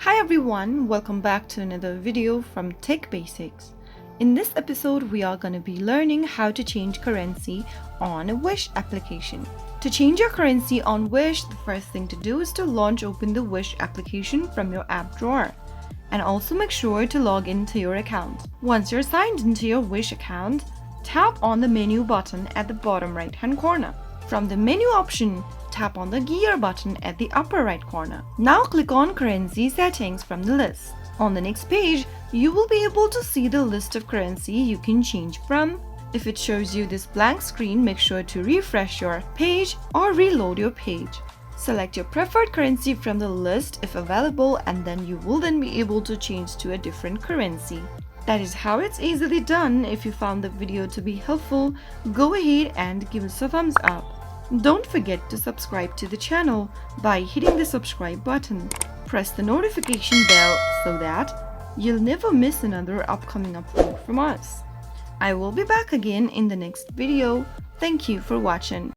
Hi everyone, welcome back to another video from Tech Basics. In this episode, we are going to be learning how to change currency on a Wish application. To change your currency on Wish, the first thing to do is to open the Wish application from your app drawer. And also make sure to log into your account. Once you're signed into your Wish account, tap on the menu button at the bottom right hand corner. From the menu option, tap on the gear button at the upper right corner. Now click on Currency Settings from the list. On the next page, you will be able to see the list of currency you can change from. If it shows you this blank screen, make sure to refresh your page or reload your page. Select your preferred currency from the list if available, and then you will be able to change to a different currency. That is how it's easily done. If you found the video to be helpful, go ahead and give us a thumbs up. Don't forget to subscribe to the channel by hitting the subscribe button. Press the notification bell so that you'll never miss another upcoming upload from us. I will be back again in the next video. Thank you for watching.